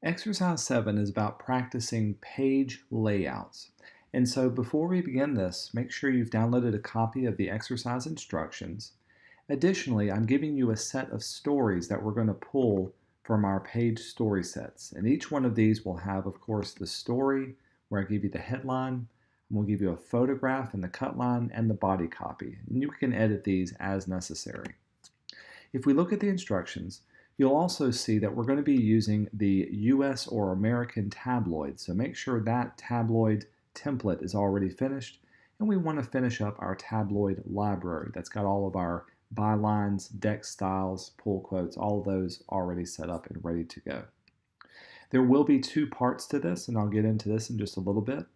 Exercise 7 is about practicing page layouts. And so before we begin this, make sure you've downloaded a copy of the exercise instructions. Additionally, I'm giving you a set of stories that we're going to pull from our page story sets. And each one of these will have, of course, the story, where I give you the headline, and we'll give you a photograph and the cut line and the body copy. And you can edit these as necessary. If we look at the instructions, you'll also see that we're going to be using the US or American tabloid. So make sure that tabloid template is already finished. And we want to finish up our tabloid library. That's got all of our bylines, deck styles, pull quotes, all of those already set up and ready to go. There will be two parts to this, and I'll get into this in just a little bit.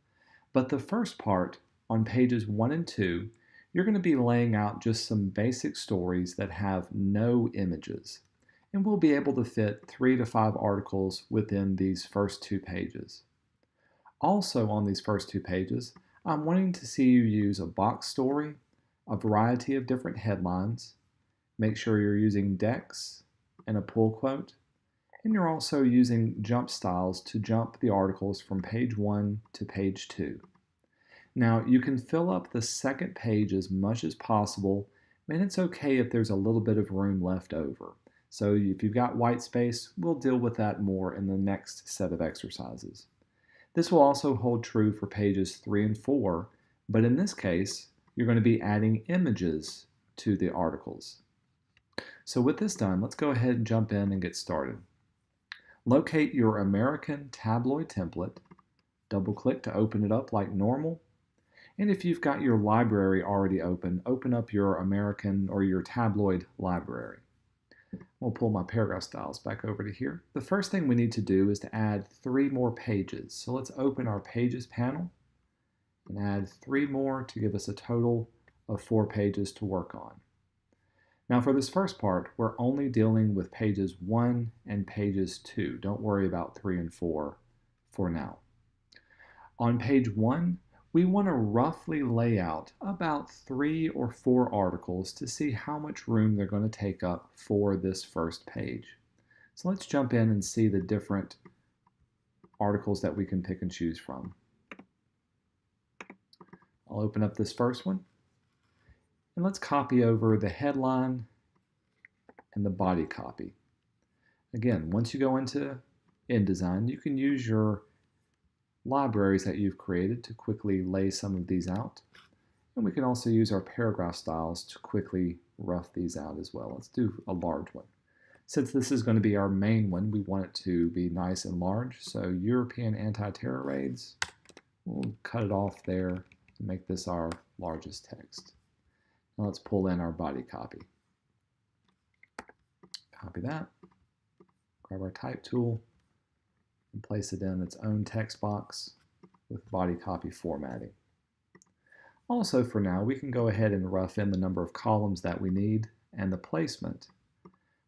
But the first part, on pages 1 and 2, you're going to be laying out just some basic stories that have no images. And we'll be able to fit 3 to 5 articles within these first 2 pages. Also on these first 2 pages, I'm wanting to see you use a box story, a variety of different headlines, make sure you're using decks and a pull quote, and you're also using jump styles to jump the articles from page 1 to page 2. Now, you can fill up the second page as much as possible, and it's okay if there's a little bit of room left over. So if you've got white space, we'll deal with that more in the next set of exercises. This will also hold true for pages 3 and 4, but in this case, you're going to be adding images to the articles. So with this done, let's go ahead and jump in and get started. Locate your American tabloid template, double-click to open it up like normal, and if you've got your library already open, open up your American or your tabloid library. We'll pull my paragraph styles back over to here. The first thing we need to do is to add 3 more pages. So let's open our Pages panel and add 3 more to give us a total of 4 pages to work on. Now for this first part, we're only dealing with pages 1 and pages 2. Don't worry about 3 and 4 for now. On page 1, we want to roughly lay out about 3 or 4 articles to see how much room they're going to take up for this first page. So let's jump in and see the different articles that we can pick and choose from. I'll open up this first one, and let's copy over the headline and the body copy. Again, once you go into InDesign, you can use your libraries that you've created to quickly lay some of these out. And we can also use our paragraph styles to quickly rough these out as well. Let's do a large one. Since this is going to be our main one, we want it to be nice and large. So European anti-terror raids, we'll cut it off there to make this our largest text. Now let's pull in our body copy. Copy that, grab our type tool, and place it in its own text box with body copy formatting. Also for now, we can go ahead and rough in the number of columns that we need and the placement.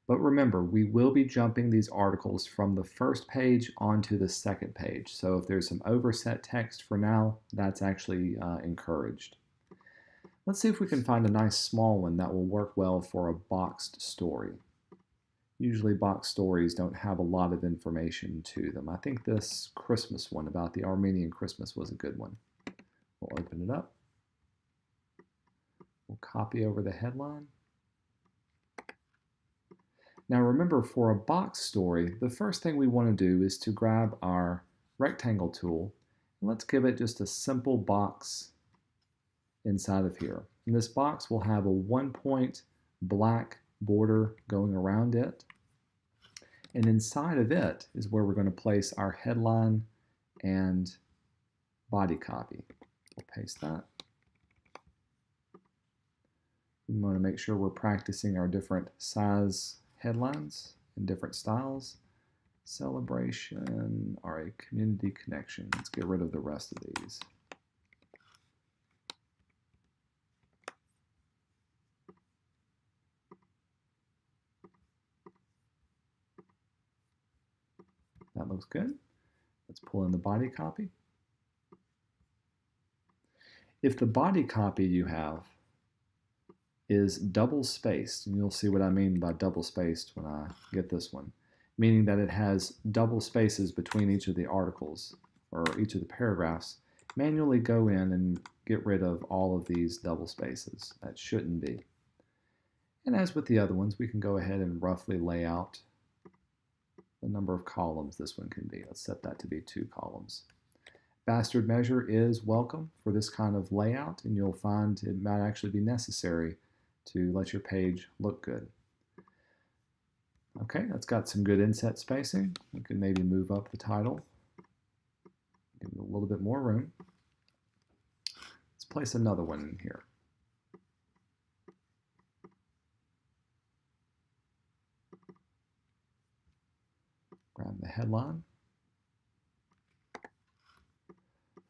But remember, we will be jumping these articles from the first page onto the second page. So if there's some overset text for now, that's actually encouraged. Let's see if we can find a nice small one that will work well for a boxed story. Usually box stories don't have a lot of information to them. I think this Christmas one about the Armenian Christmas was a good one. We'll open it up. We'll copy over the headline. Now remember, for a box story, the first thing we want to do is to grab our rectangle tool, and let's give it just a simple box inside of here. And this box will have a 1-point black border going around it. And inside of it is where we're going to place our headline and body copy. We'll paste that. We want to make sure we're practicing our different size headlines in different styles. Celebration, all right, community connection. Let's get rid of the rest of these. That looks good. Let's pull in the body copy. If the body copy you have is double spaced, and you'll see what I mean by double spaced when I get this one. meaning that it has double spaces between each of the articles or each of the paragraphs, manually go in and get rid of all of these double spaces. That shouldn't be. And as with the other ones, we can go ahead and roughly lay out the number of columns this one can be. Let's set that to be 2 columns. Bastard measure is welcome for this kind of layout, and you'll find it might actually be necessary to let your page look good. Okay, that's got some good inset spacing. We can maybe move up the title, give it a little bit more room. Let's place another one in here. Grab the headline.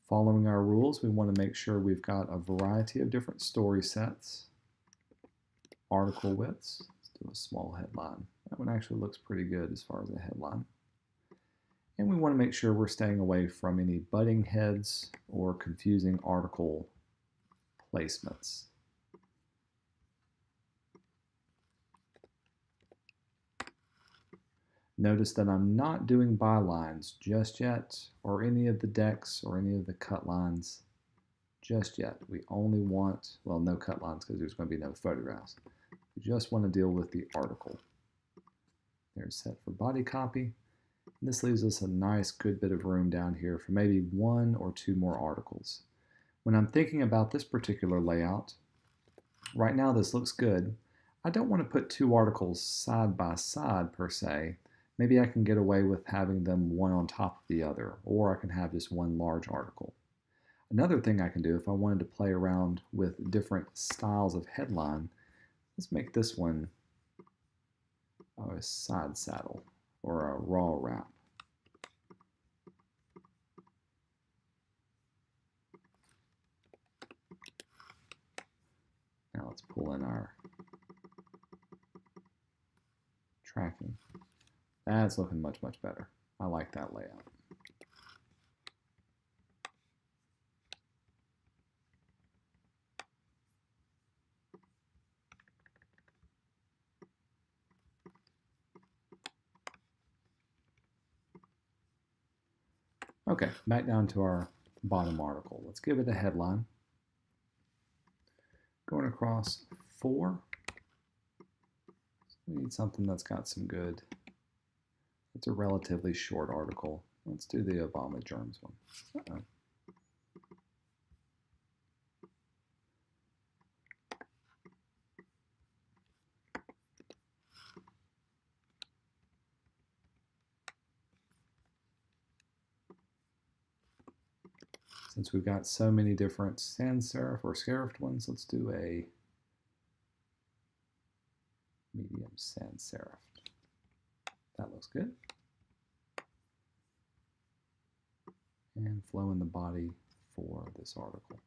Following our rules, we want to make sure we've got a variety of different story sets, article widths. Let's do a small headline. That one actually looks pretty good as far as a headline. And we want to make sure we're staying away from any butting heads or confusing article placements. Notice that I'm not doing bylines just yet, or any of the decks or any of the cut lines just yet. We only want, well, no cut lines because there's going to be no photographs. We just want to deal with the article. There's set for body copy. And this leaves us a nice good bit of room down here for maybe 1 or 2 more articles. When I'm thinking about this particular layout, right now this looks good. I don't want to put 2 articles side by side per se. Maybe I can get away with having them one on top of the other, or I can have just one large article. Another thing I can do if I wanted to play around with different styles of headline, let's make this one a side saddle or a raw wrap. Now let's pull in our tracking. That's looking much, much better. I like that layout. Okay, back down to our bottom article. Let's give it a headline. Going across 4. We need something that's got some good. It's a relatively short article. Let's do the Obama germs one. Since we've got so many different sans serif or serifed ones, let's do a medium sans serif. That looks good. And flow in the body for this article.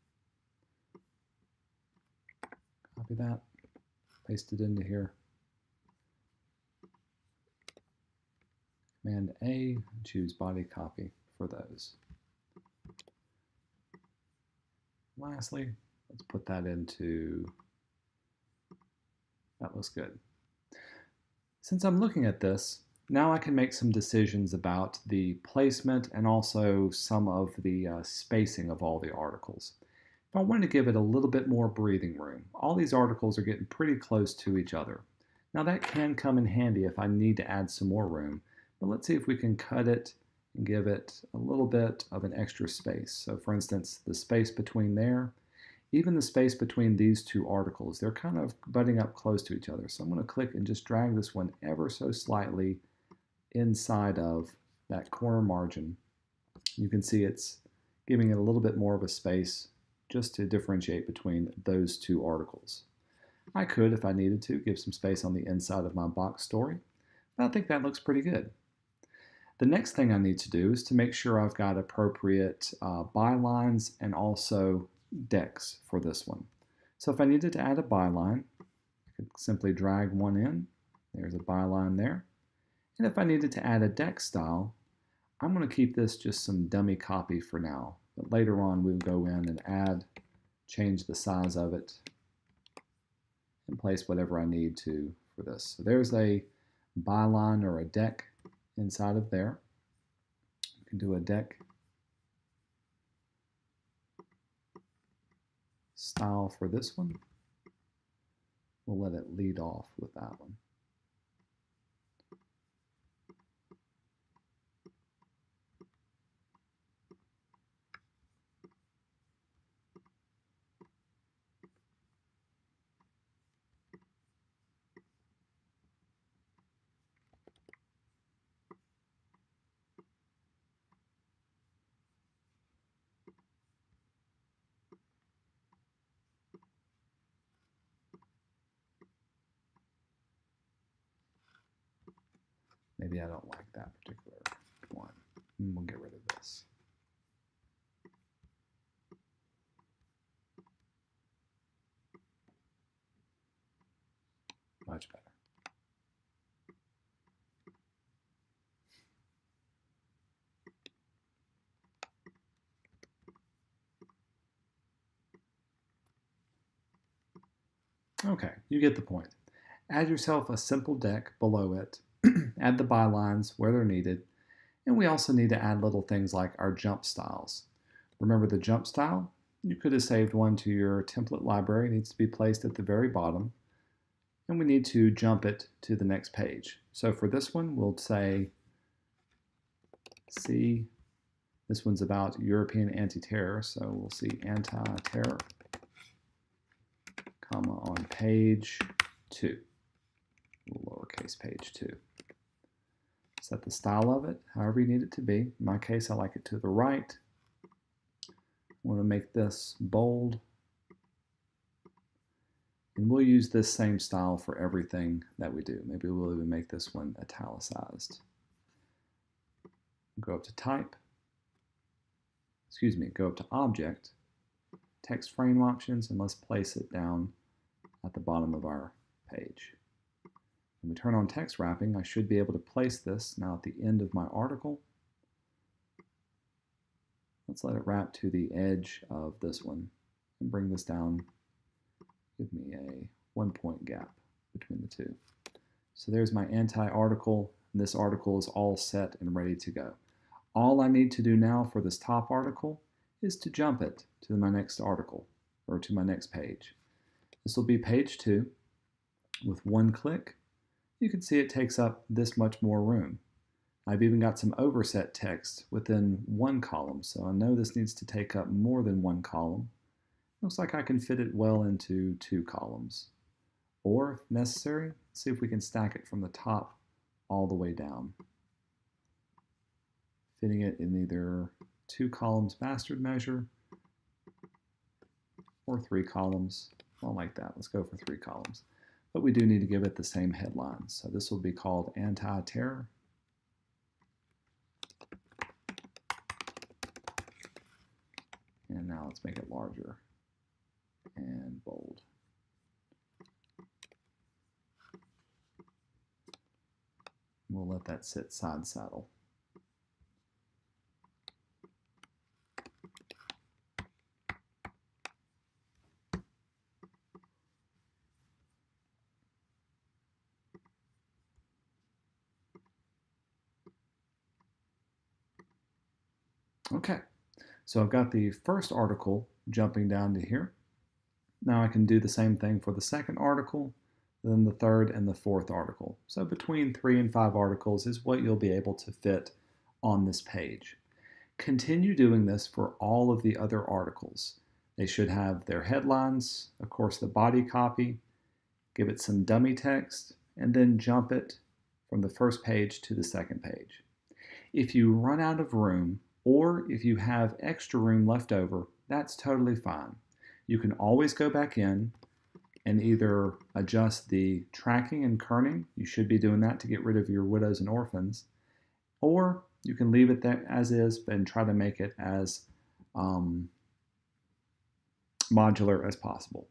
Copy that, paste it into here. Command A, choose body copy for those. Lastly, let's put that into, that looks good. Since I'm looking at this, now I can make some decisions about the placement and also some of the spacing of all the articles. If I wanted to give it a little bit more breathing room, all these articles are getting pretty close to each other. Now that can come in handy if I need to add some more room, but let's see if we can cut it and give it a little bit of an extra space. So for instance, the space between there, even the space between these 2 articles, they're kind of butting up close to each other. So I'm going to click and just drag this one ever so slightly inside of that corner margin. You can see it's giving it a little bit more of a space just to differentiate between those 2 articles. I could, if I needed to, give some space on the inside of my box story, but I think that looks pretty good. The next thing I need to do is to make sure I've got appropriate bylines and also decks for this one. So if I needed to add a byline, I could simply drag one in. There's a byline there. And if I needed to add a deck style, I'm going to keep this just some dummy copy for now. But later on we'll go in and add, change the size of it, and place whatever I need to for this. So there's a byline or a deck inside of there. You can do a deck style for this one. We'll let it lead off with that one. Maybe I don't like that particular one. We'll get rid of this. Much better. Okay, you get the point. Add yourself a simple deck below it. Add the bylines where they're needed. And we also need to add little things like our jump styles. Remember the jump style? You could have saved one to your template library. It needs to be placed at the very bottom. And we need to jump it to the next page. So for this one, we'll say C. This one's about European anti-terror, so we'll see anti-terror, comma, on page 2, lowercase page 2. Set the style of it however you need it to be. In my case, I like it to the right. I want to make this bold. And we'll use this same style for everything that we do. Maybe we'll even make this one italicized. Go up to type. Go up to object, text frame options, and let's place it down at the bottom of our page. When we turn on text wrapping, I should be able to place this now at the end of my article. Let's let it wrap to the edge of this one and bring this down. Give me a 1-point gap between the two. So there's my anti-article. This article is all set and ready to go. All I need to do now for this top article is to jump it to my next article, or to my next page. This will be page 2. With one click, you can see it takes up this much more room. I've even got some overset text within one column, so I know this needs to take up more than one column. Looks like I can fit it well into 2 columns. Or, if necessary, see if we can stack it from the top all the way down. Fitting it in either 2 columns bastard measure or 3 columns. Well, like that. Let's go for 3 columns. But we do need to give it the same headline. So this will be called anti-terror. And now let's make it larger and bold. We'll let that sit side saddle. Okay, so I've got the first article jumping down to here. Now I can do the same thing for the second article, then the third and the fourth article. So between 3 and 5 articles is what you'll be able to fit on this page. Continue doing this for all of the other articles. They should have their headlines, of course the body copy, give it some dummy text, and then jump it from the first page to the second page. If you run out of room, or if you have extra room left over, that's totally fine. You can always go back in and either adjust the tracking and kerning. You should be doing that to get rid of your widows and orphans. Or you can leave it there as is and try to make it as modular as possible.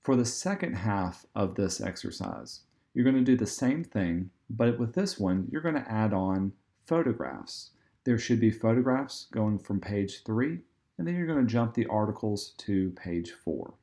For the second half of this exercise, you're going to do the same thing, but with this one, you're going to add on photographs. There should be photographs going from page 3, and then you're going to jump the articles to page 4.